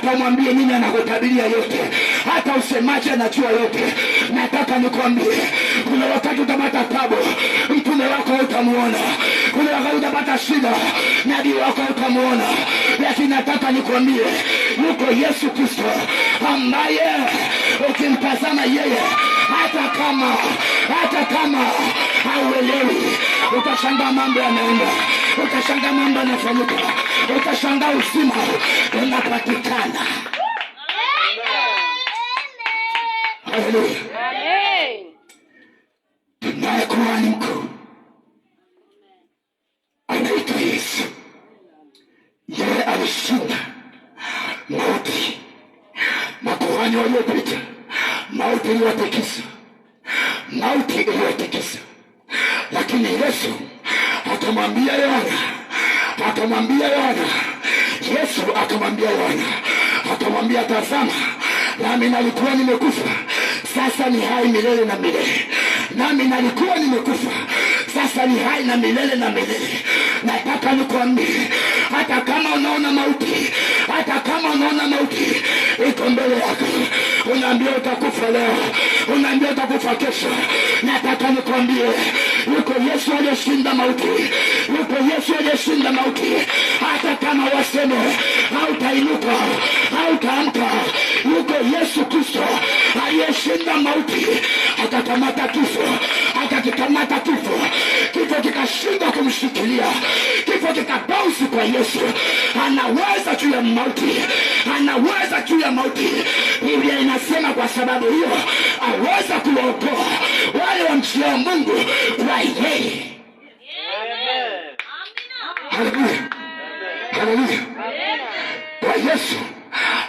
hata mwambie nini anakutabiria yote, hata usemaje anajua yote. Nataka nikwambie, kuna wakati utapata tabu, mtume wako utamuona. Kuna wakati utapata shida, nabii wako utamuona. Lakini nataka nikwambie, yuko Yesu Kristo ambaye ukimtazama yeye, hata kama hauelewi, utashangaa mambo yanaenda, utashangaa mambo yanafanyika, utashangaa uzima unapatikana. Haleluya. Tunaye kuhani mkuu anaitwa Yesu. Yeye alishinda mauti. Makuhani waliopita, mauti iliwatikisa, lakini Yesu akamwambia Yohana, akamwambia tazama, nami nalikuwa nimekufa, sasa ni hai milele na milele. Nami nalikuwa nimekufa, sasa ni hai na milele na milele. Nataka nikwambie, hata kama unaona mauti iko mbele yako, unaambia utakufa leo, unaambia utakufa kesho, nataka nikwambie, yuko Yesu aliyeshinda mauti. Hata kama waseme hautainuka, hautaamka, yuko Yesu Kristo aliyeshinda mauti. Akakamata kifo, kifo kikashinda kumshikilia, kifo kikabausi kwa Yesu. Anaweza juu ya mauti. Biblia inasema kwa sababu hiyo aweza kuwaokoa wale wamchiao Mungu kwa yeye. Haleluya. Kwa Yesu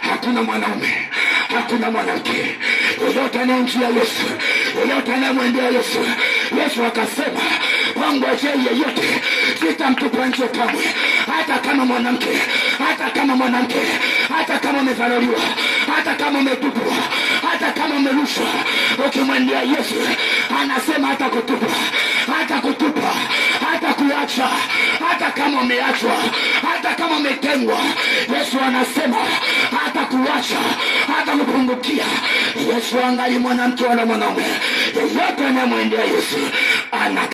hakuna mwanaume, hakuna mwanamke, yoyote anayemjia Yesu, yoyote anayemwendea Yesu. Yesu akasema, kwangu ajaye yeyote sitamtupa nje kamwe. Hata kama mwanamke, hata kama umedharauliwa, hata kama umetupwa, hata kama umerushwa, ukimwendea Yesu anasema hata kutupa, hata kuacha, hata kama umeachwa, hata kama umetengwa, Yesu anasema hata kuacha, hata kupungukia. Yesu angali mwanamke wala mwanaume, yeyote anayemwendea Yesu ana